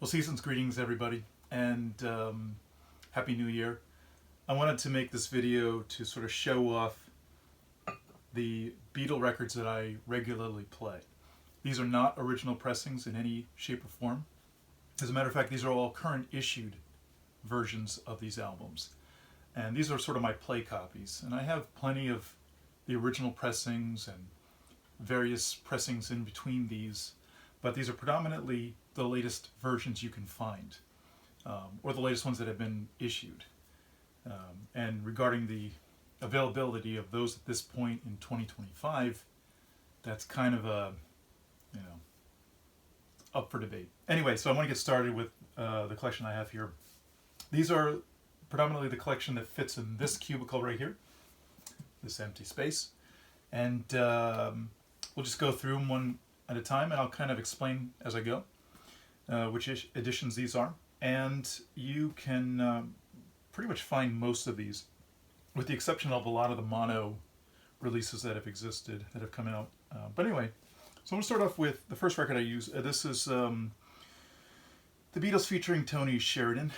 Well, season's greetings, everybody, and Happy New Year. I wanted to make this video to sort of show off the Beatle records that I regularly play. These are not original pressings in any shape or form. As a matter of fact, these are all current issued versions of these albums. And these are sort of my play copies. And I have plenty of the original pressings and various pressings in between these, but these are predominantly the latest versions you can find, or the latest ones that have been issued. And regarding the availability of those at this point in 2025, that's kind of a, up for debate. Anyway, so I want to get started with the collection I have here. These are predominantly the collection that fits in this cubicle right here, this empty space. And we'll just go through them one at a time, and I'll kind of explain as I go which editions these are. And you can pretty much find most of these, with the exception of a lot of the mono releases that have existed, that have come out. But anyway, so I'm going to start off with the first record I use. This is the Beatles featuring Tony Sheridan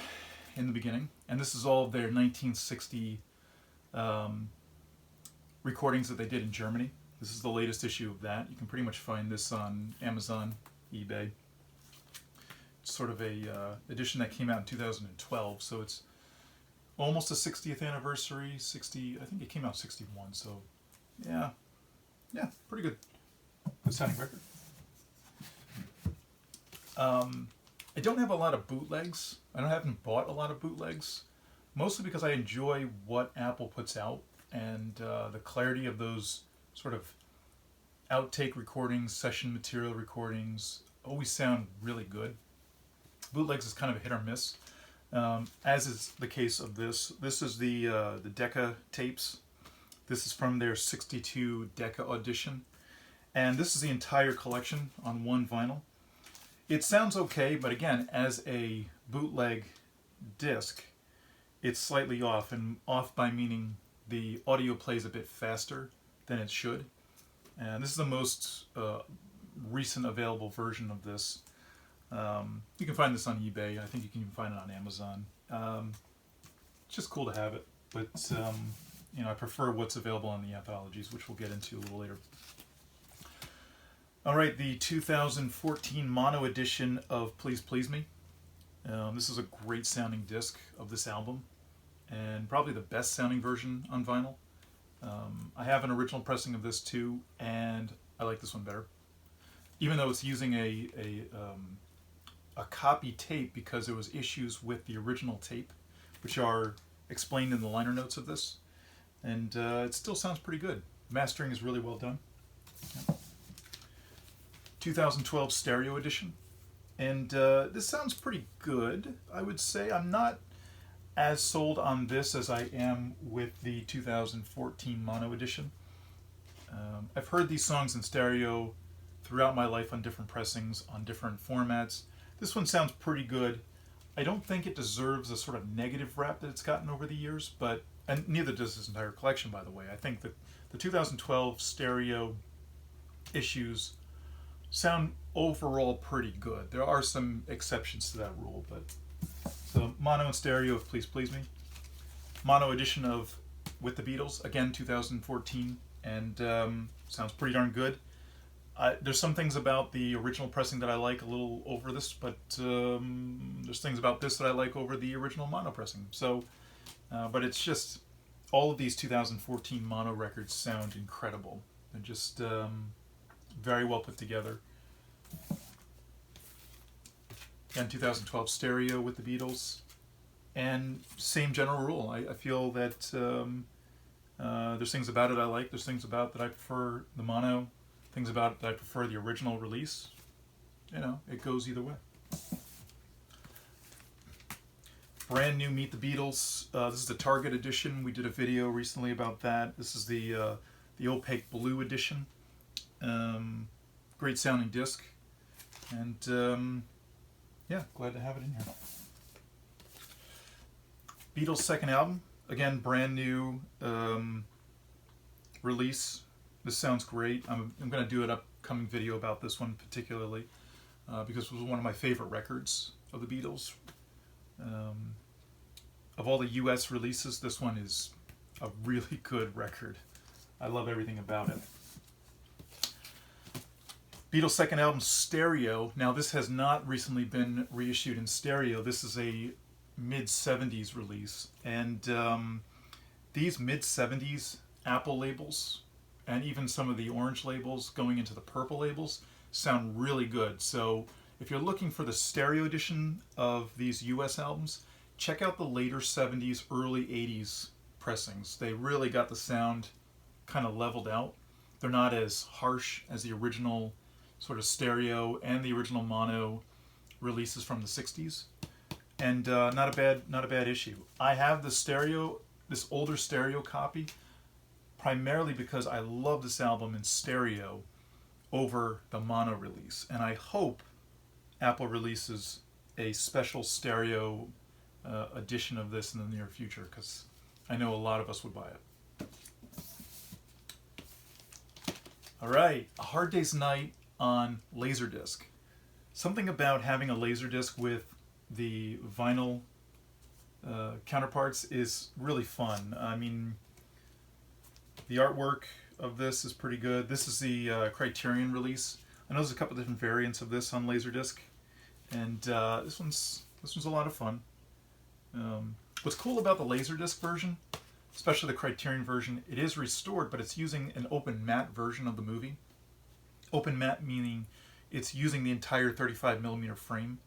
in the beginning. And this is all of their 1960 recordings that they did in Germany. This is the latest issue of that. You can pretty much find this on Amazon, eBay. It's sort of a edition that came out in 2012, so it's almost a 60th anniversary. I think it came out 61, so yeah, pretty good sounding record. I don't have a lot of bootlegs. I haven't bought a lot of bootlegs, mostly because I enjoy what Apple puts out, and the clarity of those sort of outtake recordings, session material recordings, always sound really good. Bootlegs is kind of a hit or miss, as is the case of this. This is the Decca tapes. This is from their 62 Decca audition, and this is the entire collection on one vinyl. It sounds okay, but again, as a bootleg disc, it's slightly off, and off by meaning the audio plays a bit faster than it should. And this is the most recent available version of this. You can find this on eBay. I think you can even find it on Amazon. It's just cool to have it, but I prefer what's available on the anthologies, which we'll get into a little later. All right, the 2014 mono edition of Please Please Me. This is a great sounding disc of this album, and probably the best sounding version on vinyl. I have an original pressing of this too, and I like this one better, even though it's using a copy tape, because there was issues with the original tape, which are explained in the liner notes of this, and it still sounds pretty good. Mastering is really well done. 2012 stereo edition, and this sounds pretty good, I would say. I'm not as sold on this as I am with the 2014 mono edition. I've heard these songs in stereo throughout my life on different pressings, on different formats. This one sounds pretty good. I don't think it deserves a sort of negative rap that it's gotten over the years, and neither does this entire collection, by the way. I think that the 2012 stereo issues sound overall pretty good. There are some exceptions to that rule, but so mono and stereo of Please Please Me. Mono edition of With the Beatles, again 2014, and sounds pretty darn good. There's some things about the original pressing that I like a little over this, but there's things about this that I like over the original mono pressing. So, but it's just, all of these 2014 mono records sound incredible. They're just very well put together. And 2012 stereo with the Beatles, and same general rule. I feel that there's things about it I like, there's things about that I prefer the mono, things about it that I prefer the original release. It goes either way. Brand new Meet the Beatles. This is the Target edition. We did a video recently about that. This is the opaque blue edition. Great sounding disc, and yeah, glad to have it in here. Beatles' second album, again, brand new release. This sounds great. I'm going to do an upcoming video about this one particularly, because it was one of my favorite records of the Beatles. Um, of all the US releases, this one is a really good record. I love everything about it. Beatles' second album, Stereo. Now, this has not recently been reissued in stereo. This is a mid-70s release. And these mid-70s Apple labels, and even some of the orange labels going into the purple labels, sound really good. So if you're looking for the stereo edition of these US albums, check out the later 70s, early 80s pressings. They really got the sound kind of leveled out. They're not as harsh as the original sort of stereo and the original mono releases from the 60s. And not a bad issue. I have this older stereo copy, primarily because I love this album in stereo over the mono release. And I hope Apple releases a special stereo edition of this in the near future, because I know a lot of us would buy it. All right, A Hard Day's Night on Laserdisc. Something about having a Laserdisc with the vinyl counterparts is really fun. I mean, the artwork of this is pretty good. This is the Criterion release. I know there's a couple different variants of this on Laserdisc, and this one's a lot of fun. What's cool about the Laserdisc version, especially the Criterion version, it is restored, but it's using an open matte version of the movie. Open matte meaning it's using the entire 35mm frame,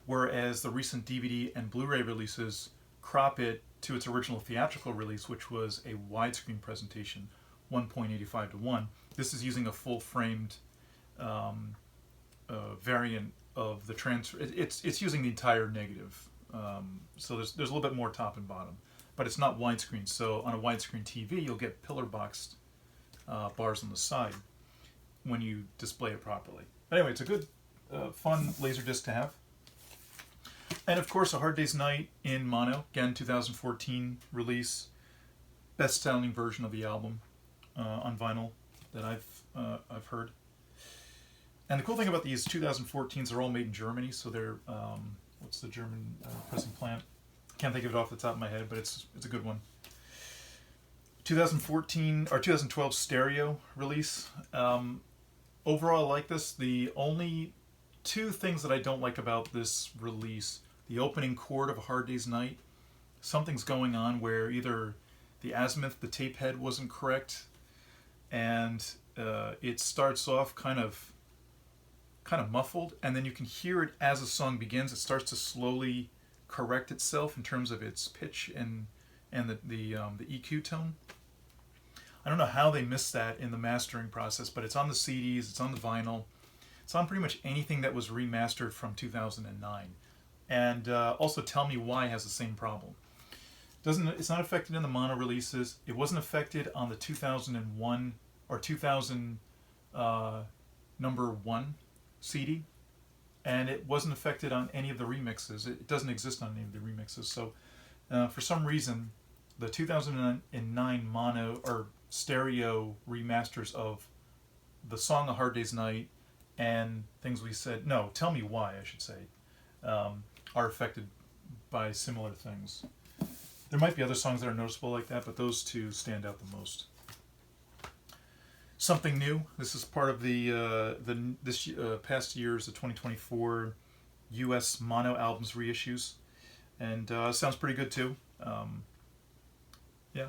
whereas the recent DVD and Blu-ray releases crop it to its original theatrical release, which was a widescreen presentation, 1.85:1. This is using a full-framed variant of the transfer. It's using the entire negative, so there's a little bit more top and bottom, but it's not widescreen. So on a widescreen TV, you'll get pillar boxed bars on the side when you display it properly. But anyway, it's a good, fun Laserdisc to have. And of course, A Hard Day's Night in mono, again, 2014 release, best-selling version of the album on vinyl that I've heard. And the cool thing about these 2014s, they're all made in Germany, so they're what's the German pressing plant? I can't think of it off the top of my head, but it's a good one. 2014 or 2012 stereo release. Overall, I like this. The only two things that I don't like about this release: the opening chord of A Hard Day's Night. Something's going on where either the azimuth, the tape head, wasn't correct, and it starts off kind of muffled, and then you can hear it as the song begins. It starts to slowly correct itself in terms of its pitch and the EQ tone. I don't know how they missed that in the mastering process, but it's on the CDs, it's on the vinyl, it's on pretty much anything that was remastered from 2009. And also Tell Me Why has the same problem. It's not affected in the mono releases. It wasn't affected on the 2001 or 2000 number 1 CD, and it wasn't affected on any of the remixes. It doesn't exist on any of the remixes. So for some reason, the 2009 mono or stereo remasters of the song A Hard Day's Night and Things We Said, no, Tell Me Why, I should say, are affected by similar things. There might be other songs that are noticeable like that, but those two stand out the most. Something new. This is part of this past year's, the 2024 U.S. mono albums reissues, and sounds pretty good too. Yeah,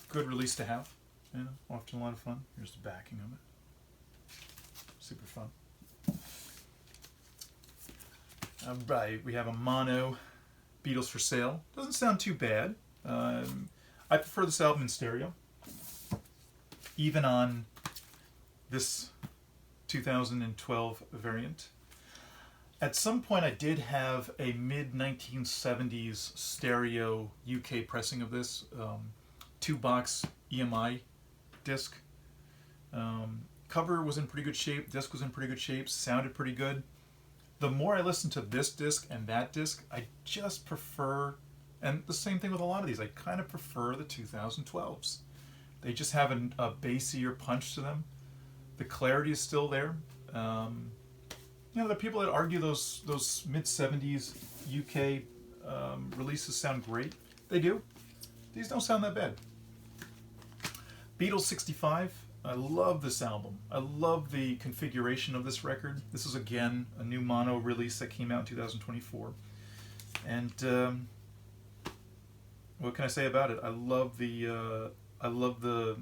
good release to have. Yeah, often a lot of fun. Here's the backing of it. Super fun. All right, we have a mono Beatles for Sale. Doesn't sound too bad. I prefer this album in stereo, even on this 2012 variant. At some point, I did have a mid-1970s stereo UK pressing of this, 2-box EMI disc. Cover was in pretty good shape, disc was in pretty good shape, sounded pretty good. The more I listen to this disc and that disc, I just prefer, and the same thing with a lot of these, I kind of prefer the 2012s. They just have a bassier punch to them. The clarity is still there. You know, the people that argue those mid '70s UK releases sound great. They do. These don't sound that bad. Beatles 65. I love this album. I love the configuration of this record. This is again a new mono release that came out in 2024. And what can I say about it? I love the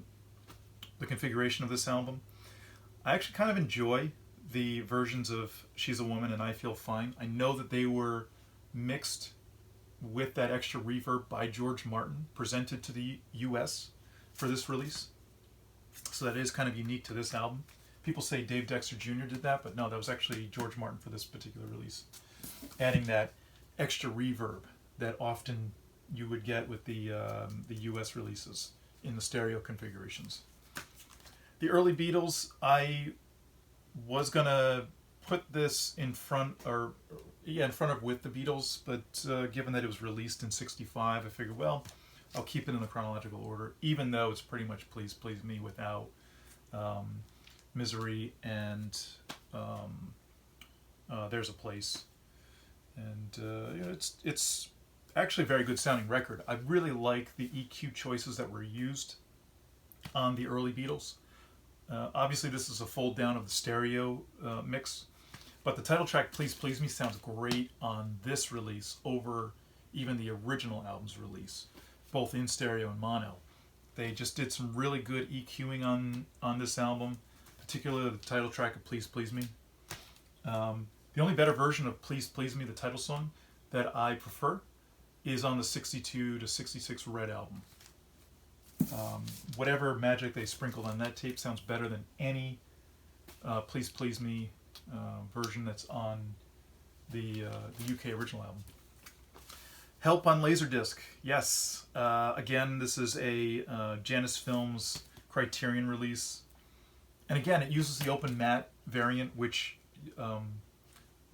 configuration of this album. I actually kind of enjoy the versions of She's a Woman and I Feel Fine. I know that they were mixed with that extra reverb by George Martin, presented to the US for this release. So that is kind of unique to this album. People say Dave Dexter Jr. did that, but no, that was actually George Martin for this particular release. Adding that extra reverb that often you would get with the US releases in the stereo configurations. The early Beatles, I was gonna put this in front of With the Beatles, but given that it was released in '65, I figured, well, I'll keep it in the chronological order, even though it's pretty much Please Please Me without Misery and There's a Place. And it's actually a very good sounding record. I really like the EQ choices that were used on the early Beatles. Obviously, this is a fold down of the stereo mix, but the title track Please Please Me sounds great on this release over even the original album's release, both in stereo and mono. They just did some really good EQing on this album, particularly the title track of Please Please Me. The only better version of Please Please Me, the title song, that I prefer is on the 62 to 66 Red album. Whatever magic they sprinkled on that tape sounds better than any Please Please Me version that's on the UK original album. Help on Laserdisc. Yes. Again, this is a Janus Films Criterion release. And again, it uses the open matte variant, which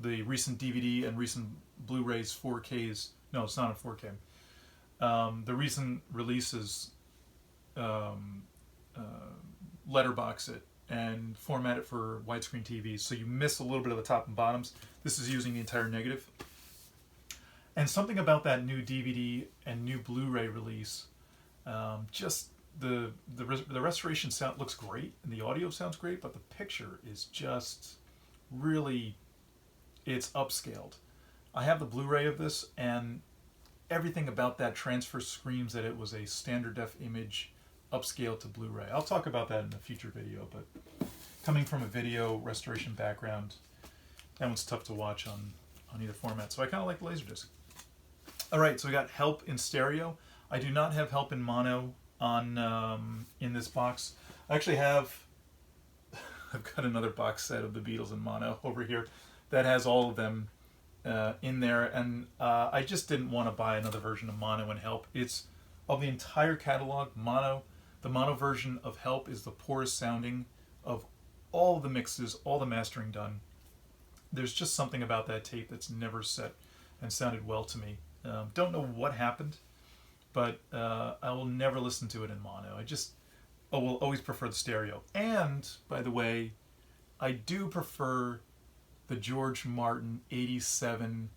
the recent DVD and recent Blu-rays 4Ks... No, it's not a 4K. The recent releases letterbox it and format it for widescreen TVs, so you miss a little bit of the top and bottoms. This is using the entire negative. And something about that new DVD and new Blu-ray release, just the restoration sound looks great and the audio sounds great, but the picture is just really, it's upscaled. I have the Blu-ray of this, and everything about that transfer screams that it was a standard def image upscaled to Blu-ray. I'll talk about that in a future video, but coming from a video restoration background, that one's tough to watch on either format. So I kind of like the Laserdisc. All right, so we got Help in stereo. I do not have Help in mono on in this box. I actually have, I've got another box set of the Beatles in mono over here that has all of them in there, and I just didn't want to buy another version of mono and Help. It's of the entire catalog, mono. The mono version of Help is the poorest sounding of all the mixes, all the mastering done. There's just something about that tape that's never set and sounded well to me. Don't know what happened, but I will never listen to it in mono. I will always prefer the stereo. And, by the way, I do prefer the George Martin 87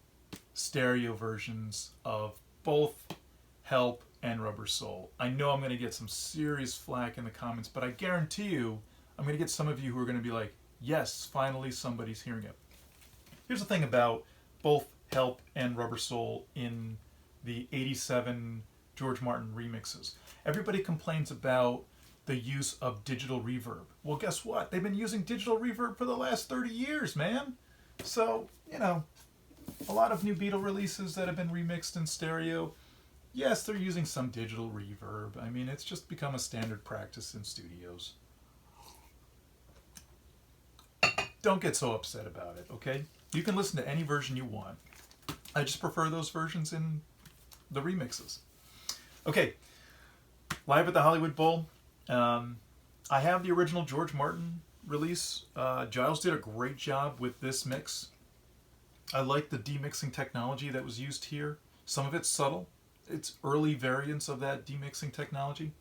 stereo versions of both Help and Rubber Soul. I know I'm going to get some serious flack in the comments, but I guarantee you I'm going to get some of you who are going to be like, yes, finally somebody's hearing it. Here's the thing about both Help and Rubber Soul in the 87 George Martin remixes. Everybody complains about the use of digital reverb. Well, guess what? They've been using digital reverb for the last 30 years, man. So, a lot of new Beatle releases that have been remixed in stereo, yes, they're using some digital reverb. I mean, it's just become a standard practice in studios. Don't get so upset about it, okay? You can listen to any version you want. I just prefer those versions in the remixes. Okay, Live at the Hollywood Bowl. I have the original George Martin release. Giles did a great job with this mix. I like the demixing technology that was used here. Some of it's subtle. It's early variants of that demixing technology.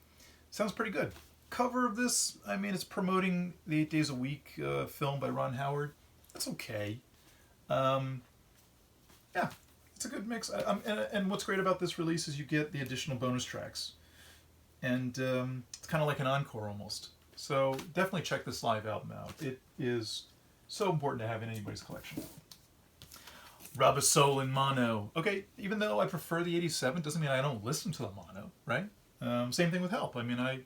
Sounds pretty good. Cover of this, I mean, it's promoting the 8 Days a Week film by Ron Howard. That's okay. Um, yeah, it's a good mix. And what's great about this release is you get the additional bonus tracks, and it's kind of like an encore almost. So definitely check this live album out. It is so important to have in anybody's collection. Rubber Soul in mono. Okay, even though I prefer the 87, doesn't mean I don't listen to the mono, right? Same thing with Help. I mean,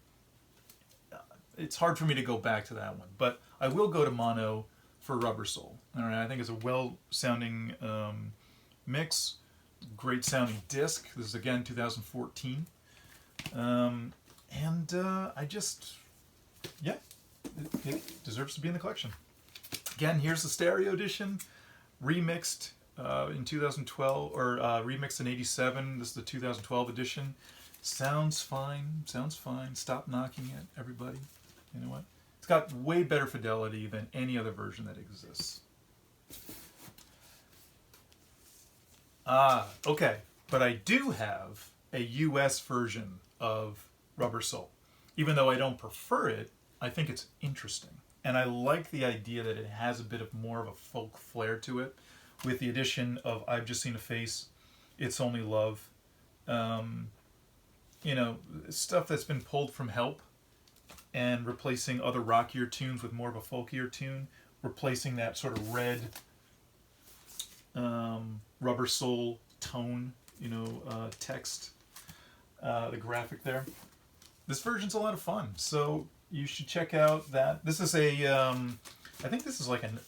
it's hard for me to go back to that one, but I will go to mono for Rubber Soul. All right, I think it's a well-sounding mix, great sounding disc. This is again 2014, I just, yeah, it deserves to be in the collection. Again, here's the stereo edition, remixed in 2012, or remixed in 87. This is the 2012 edition. Sounds fine. Stop knocking it, everybody. You know what? It's got way better fidelity than any other version that exists. Okay. But I do have a US version of Rubber Soul. Even though I don't prefer it, I think it's interesting. And I like the idea that it has a bit of more of a folk flair to it, with the addition of I've Just Seen a Face, It's Only Love, you know, stuff that's been pulled from Help and replacing other rockier tunes with more of a folkier tune, replacing that sort of red Rubber Soul tone, you know, text, the graphic there. This version's a lot of fun, so you should check out that. This is a, I think this is like an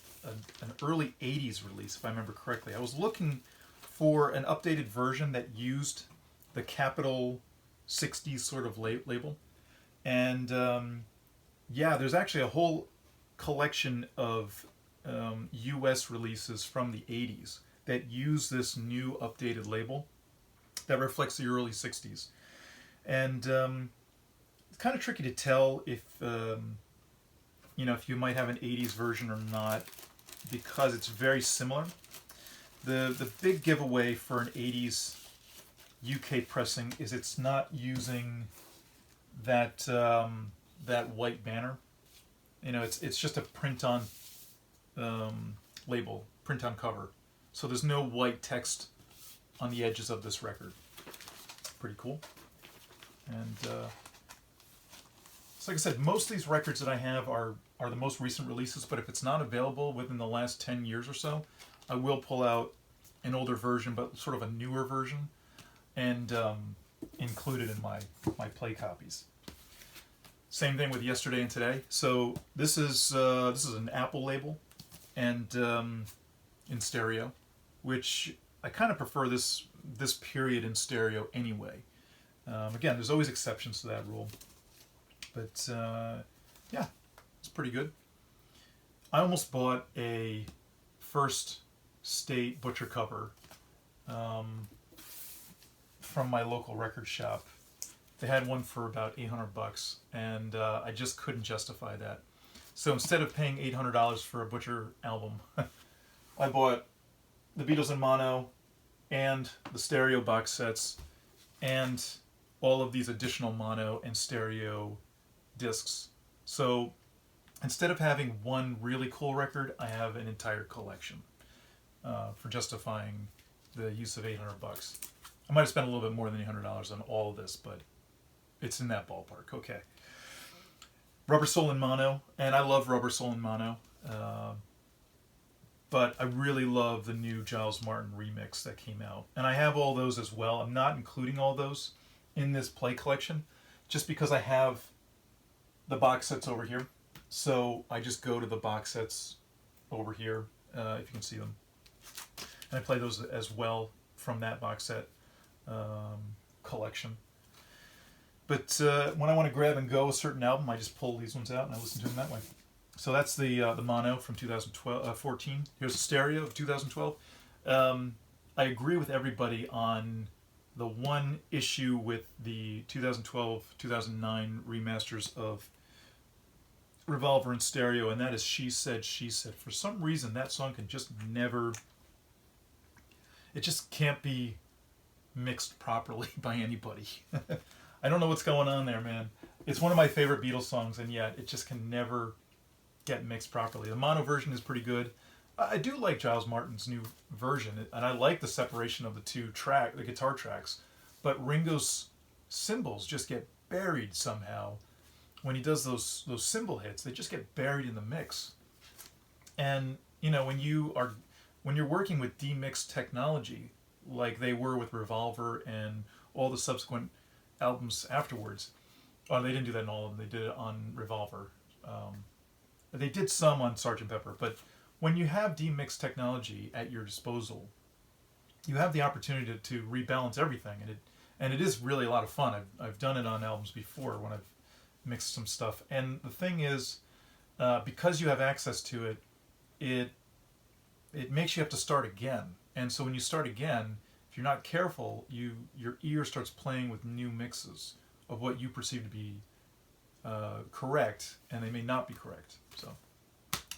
early 80s release, if I remember correctly. I was looking for an updated version that used the Capitol 60s sort of label. And yeah, there's actually a whole collection of US releases from the 80s that use this new updated label that reflects the early 60s. And it's kind of tricky to tell if, you know, if you might have an 80s version or not, because it's very similar. The big giveaway for an 80s UK pressing is it's not using that that white banner. You know, it's just a print on label, print on cover. So there's no white text on the edges of this record. Pretty cool. And so like I said, most of these records that I have are the most recent releases, but if it's not available within the last 10 years or so, I will pull out an older version, but sort of a newer version, and include it in my play copies. Same thing with Yesterday and Today. So this is an Apple label, and in stereo, which I kind of prefer this period in stereo anyway. Again, there's always exceptions to that rule, but yeah, it's pretty good. I almost bought a First State butcher cover from my local record shop. They had one for about $800, and I just couldn't justify that. So instead of paying $800 for a butcher album, I bought the Beatles in mono and the stereo box sets and all of these additional mono and stereo discs. So instead of having one really cool record, I have an entire collection for justifying the use of $800. I might have spent a little bit more than $800 on all of this, but it's in that ballpark. Okay. Rubber Soul in mono, and I love Rubber Soul in mono, but I really love the new Giles Martin remix that came out. And I have all those as well. I'm not including all those in this play collection, just because I have the box sets over here. So I just go to the box sets over here, if you can see them. And I play those as well from that box set collection. But when I want to grab and go a certain album, I just pull these ones out and I listen to them that way. So that's the mono from 2014. Here's the stereo of 2012. I agree with everybody on the one issue with the 2012-2009 remasters of Revolver in stereo, and that is She Said, She Said. For some reason, that song can just never... It just can't be mixed properly by anybody. I don't know what's going on there, man. It's one of my favorite Beatles songs, and yet it just can never get mixed properly. The mono version is pretty good. I do like Giles Martin's new version, and I like the separation of the guitar tracks, but Ringo's cymbals just get buried somehow when he does those cymbal hits. They just get buried in the mix. And you know, when you're working with demix technology like they were with Revolver and all the subsequent albums afterwards. Oh, they didn't do that in all of them. They did it on Revolver. They did some on Sgt. Pepper, but when you have demix technology at your disposal, you have the opportunity to rebalance everything, and it is really a lot of fun. I've done it on albums before when I've mixed some stuff, and the thing is, because you have access to it, it makes you have to start again. And so when you start again, if you're not careful, your ear starts playing with new mixes of what you perceive to be correct, and they may not be correct. So,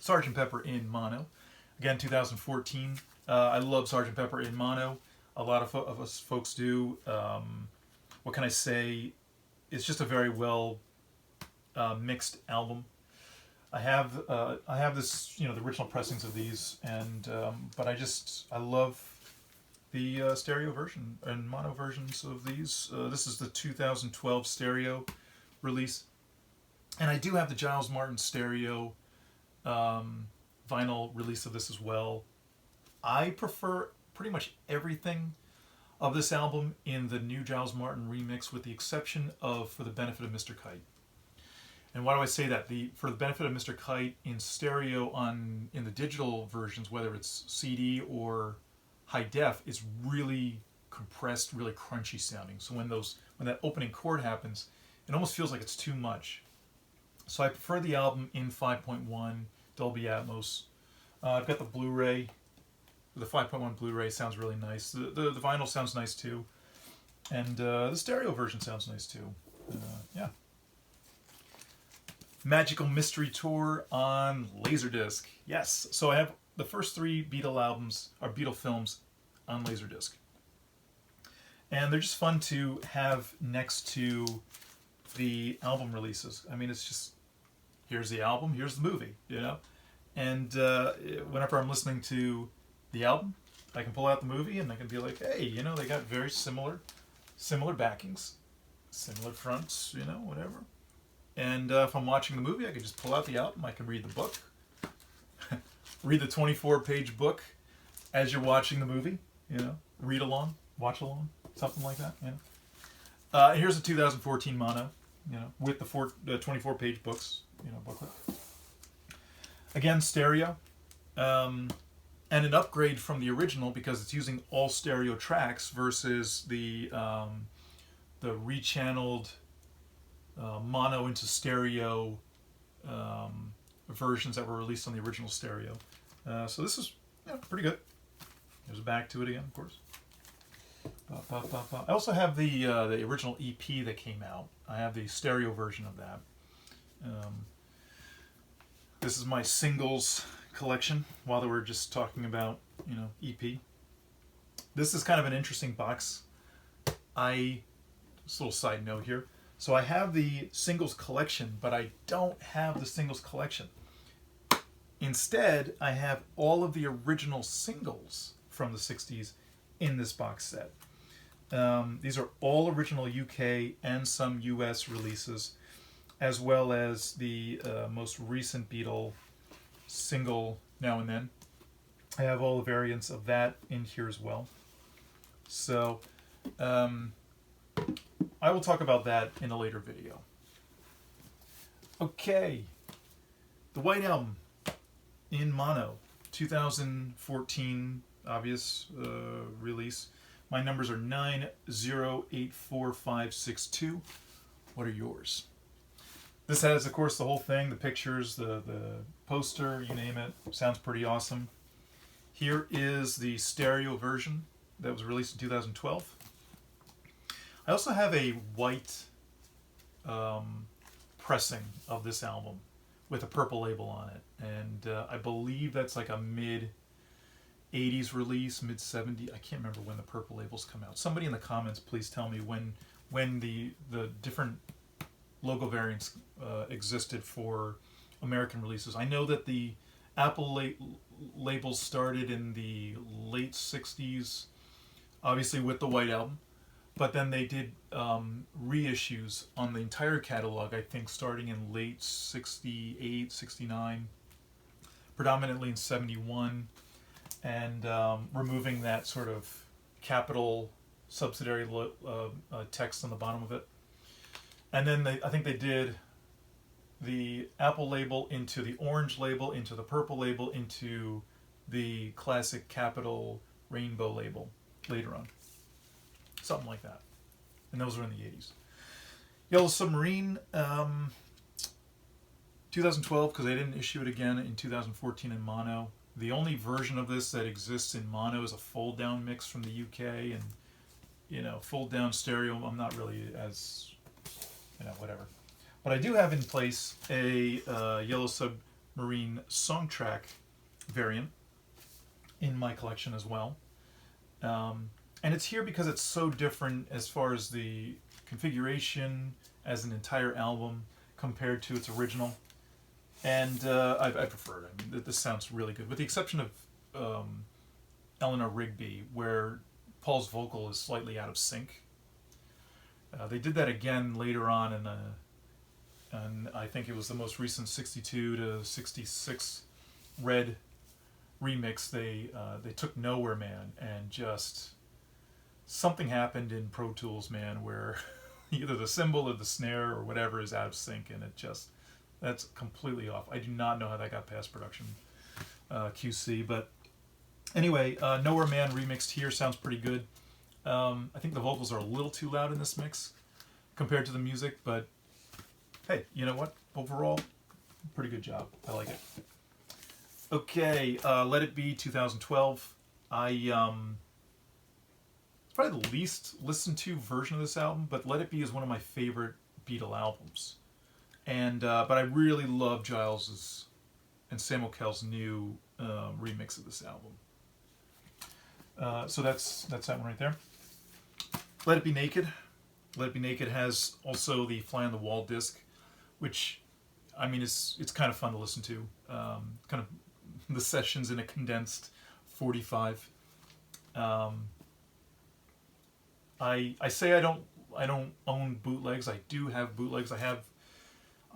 Sgt. Pepper in mono, again 2014. I love Sgt. Pepper in mono. A lot of us folks do. What can I say? It's just a very well mixed album. I have this, you know, the original pressings of these, and but I love the stereo version and mono versions of these. This is the 2012 stereo release, and I do have the Giles Martin stereo vinyl release of this as well. I prefer pretty much everything of this album in the new Giles Martin remix, with the exception of For the Benefit of Mr. Kite. And why do I say that? For the Benefit of Mr. Kite in stereo in the digital versions, whether it's CD or high def, it's really compressed, really crunchy sounding. So when that opening chord happens, it almost feels like it's too much. So I prefer the album in 5.1 Dolby Atmos. I've got the Blu-ray. The 5.1 Blu-ray sounds really nice. The vinyl sounds nice too, and the stereo version sounds nice too. Yeah. Magical Mystery Tour on Laserdisc. Yes. So I have the first 3 Beatle films on Laserdisc. And they're just fun to have next to the album releases. I mean, it's just, here's the album, here's the movie, you know? And whenever I'm listening to the album, I can pull out the movie and I can be like, hey, you know, they got very similar backings, similar fronts, you know, whatever. And if I'm watching the movie, I can just pull out the album. I can read the book, read the 24-page book as you're watching the movie. You know, read along, watch along, something like that. You know. Here's a 2014 mono. You know, with the 24-page books. You know, booklet. Again, stereo, and an upgrade from the original because it's using all stereo tracks versus the rechanneled. Mono into stereo versions that were released on the original stereo. So this is pretty good. There's a back to it again, of course. I also have the original EP that came out. I have the stereo version of that. This is my singles collection. While they were just talking about EP, this is kind of an interesting box. Just a little side note here. So I have the singles collection, but I don't have the singles collection. Instead, I have all of the original singles from the 60s in this box set. These are all original UK and some US releases, as well as the most recent Beatle single, Now and Then. I have all the variants of that in here as well. So, I will talk about that in a later video. Okay, the White Album in mono, 2014 obvious release. My numbers are 9084562. What are yours? This has, of course, the whole thing, the pictures, the poster, you name it. Sounds pretty awesome. Here is the stereo version that was released in 2012. I also have a white pressing of this album with a purple label on it, and I believe that's like a mid-80s release, mid-70s. I can't remember when the purple labels come out. Somebody in the comments, please tell me when the different logo variants existed for American releases. I know that the Apple labels started in the late 60s, obviously with the White Album, but then they did reissues on the entire catalog, I think starting in late 68, 69, predominantly in 71, and removing that sort of capital subsidiary text on the bottom of it. And then I think they did the Apple label into the orange label, into the purple label, into the classic capital rainbow label later on. Something like that. And those were in the 80s. Yellow Submarine, 2012, because they didn't issue it again in 2014 in mono. The only version of this that exists in mono is a fold-down mix from the UK, and, you know, fold-down stereo, I'm not really as, you know, whatever. But I do have in place a Yellow Submarine song track variant in my collection as well. And it's here because it's so different as far as the configuration as an entire album compared to its original. And I prefer it. I mean, this sounds really good, with the exception of Eleanor Rigby, where Paul's vocal is slightly out of sync. They did that again later on and I think it was the most recent 62 to 66 Red remix. They took Nowhere Man, and just something happened in Pro Tools, man, where either the cymbal or the snare or whatever is out of sync, and that's completely off. I do not know how that got past production QC, but anyway, Nowhere Man remixed here sounds pretty good. I think the vocals are a little too loud in this mix compared to the music, but hey, you know what? Overall, pretty good job. I like it. Okay, Let It Be, 2012. It's probably the least listened to version of this album, but Let It Be is one of my favorite Beatle albums. And but I really love Giles's and Sam Okell's new remix of this album. So that's that one right there. Let It Be Naked. Let It Be Naked has also the Fly on the Wall disc, which, I mean, it's kind of fun to listen to. Kind of the sessions in a condensed 45. I say I don't own bootlegs. I do have bootlegs. I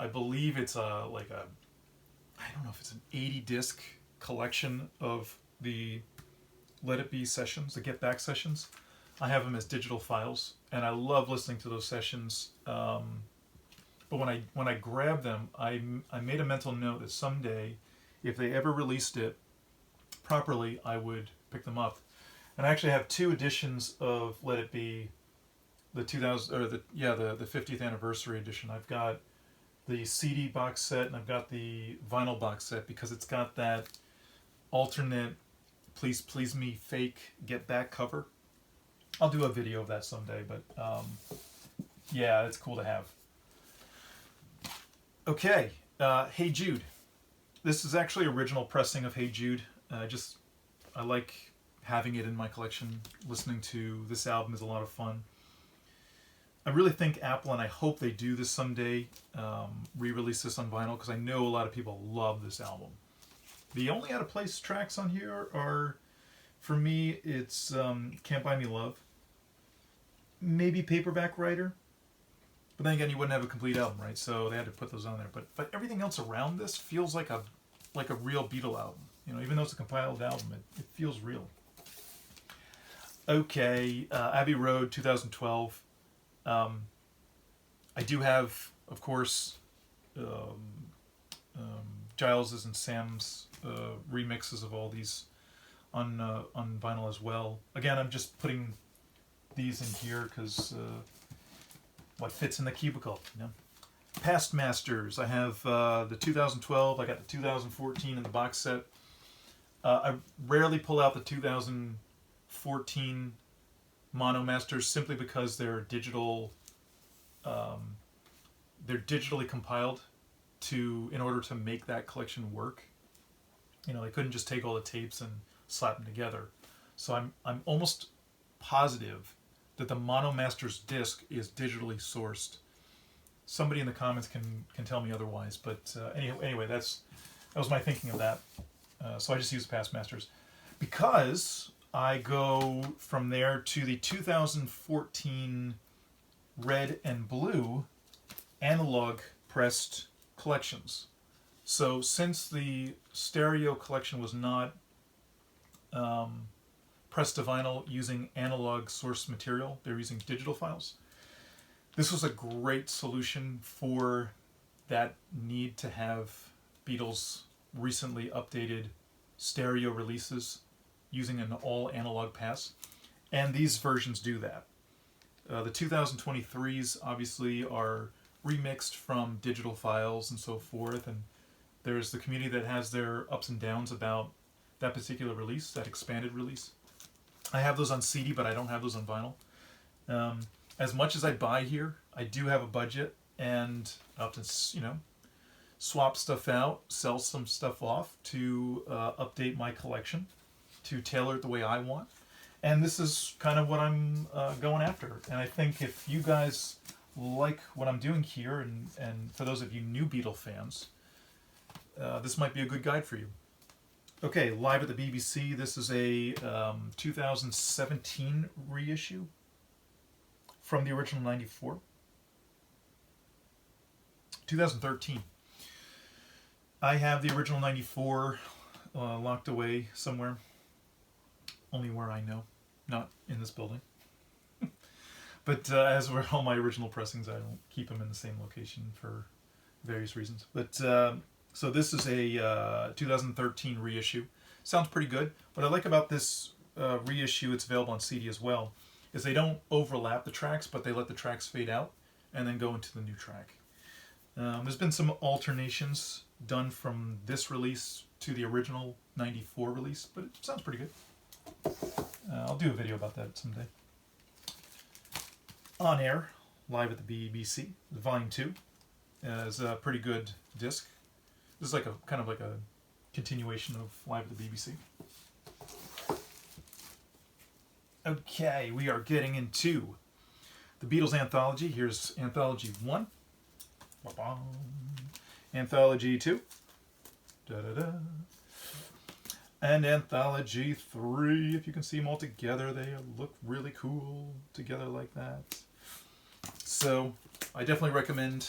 believe it's I don't know if it's an 80 disc collection of the Let It Be sessions, the Get Back sessions. I have them as digital files, and I love listening to those sessions. But when I grabbed them, I made a mental note that someday, if they ever released it properly, I would pick them up. And I actually have two editions of Let It Be, the 50th anniversary edition. I've got the CD box set and I've got the vinyl box set, because it's got that alternate Please Please Me fake Get Back cover. I'll do a video of that someday, but yeah, it's cool to have. Okay, Hey Jude. This is actually original pressing of Hey Jude. I like having it in my collection. Listening to this album is a lot of fun. I really think Apple, and I hope they do this someday, re-release this on vinyl, because I know a lot of people love this album. The only out of place tracks on here are, for me, it's Can't Buy Me Love, maybe Paperback Writer, but then again, you wouldn't have a complete album, right? So they had to put those on there. But everything else around this feels like a real Beatle album. You know, even though it's a compiled album, it feels real. Okay, Abbey Road, 2012. I do have, of course, Giles's and Sam's remixes of all these on vinyl as well. Again, I'm just putting these in here because what fits in the cubicle, you know. Past Masters. I have the 2012. I got the 2014 in the box set. I rarely pull out the 2014 Monom Masters simply because they're digital. They're digitally compiled in order to make that collection work. You know, they couldn't just take all the tapes and slap them together. So I'm almost positive that the Monom Masters disc is digitally sourced. Somebody in the comments can tell me otherwise, but anyway, that was my thinking of that. So I just use Past Masters because I go from there to the 2014 red and blue analog pressed collections. So since the stereo collection was not pressed to vinyl using analog source material, they're using digital files, this was a great solution for that need to have Beatles recently updated stereo releases using an all analog pass. And these versions do that. The 2023s obviously are remixed from digital files and so forth, and there's the community that has their ups and downs about that particular release, that expanded release. I have those on CD, but I don't have those on vinyl. As much as I buy here, I do have a budget, and I often, swap stuff out, sell some stuff off to update my collection, to tailor it the way I want. And this is kind of what I'm going after. And I think if you guys like what I'm doing here, and for those of you new Beatle fans, this might be a good guide for you. Okay, live at the BBC. This is a 2017 reissue from the original 94. 2013. I have the original 94 locked away somewhere. Only where I know. Not in this building. But as were all my original pressings, I don't keep them in the same location for various reasons. But so this is a 2013 reissue. Sounds pretty good. What I like about this reissue, it's available on CD as well, is they don't overlap the tracks, but they let the tracks fade out and then go into the new track. There's been some alternations done from this release to the original 94 release, but it sounds pretty good. I'll do a video about that someday. On Air, live at the BBC, Volume 2, is a pretty good disc. This is like a kind of like a continuation of Live at the BBC. Okay, we are getting into the Beatles Anthology. Here's Anthology 1. Ba-bum. Anthology 2. Da-da-da. And Anthology 3. If you can see them all together, they look really cool together like that. So, I definitely recommend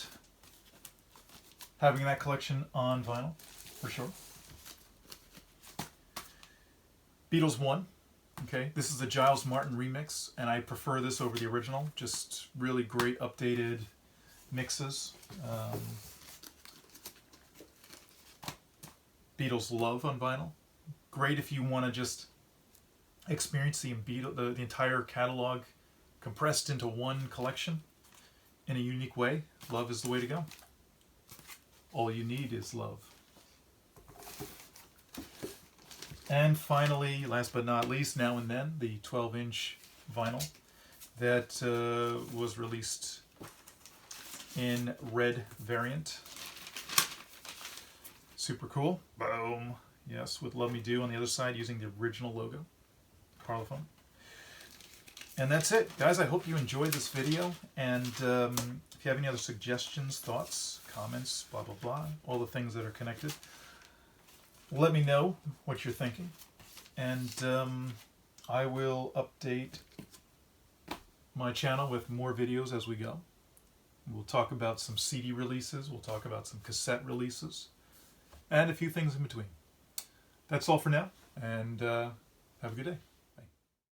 having that collection on vinyl, for sure. Beatles 1. Okay, this is the Giles Martin remix, and I prefer this over the original. Just really great updated mixes. Beatles Love on vinyl. Great if you want to just experience the entire catalog compressed into one collection in a unique way. Love is the way to go. All you need is love. And finally, last but not least, Now and Then, the 12-inch vinyl that was released in red variant. Super cool. Boom. Yes, with Love Me Do on the other side using the original logo. Parlophone. And that's it. Guys, I hope you enjoyed this video. And if you have any other suggestions, thoughts, comments, blah, blah, blah, all the things that are connected, let me know what you're thinking. And I will update my channel with more videos as we go. We'll talk about some CD releases. We'll talk about some cassette releases. And a few things in between. That's all for now. And have a good day.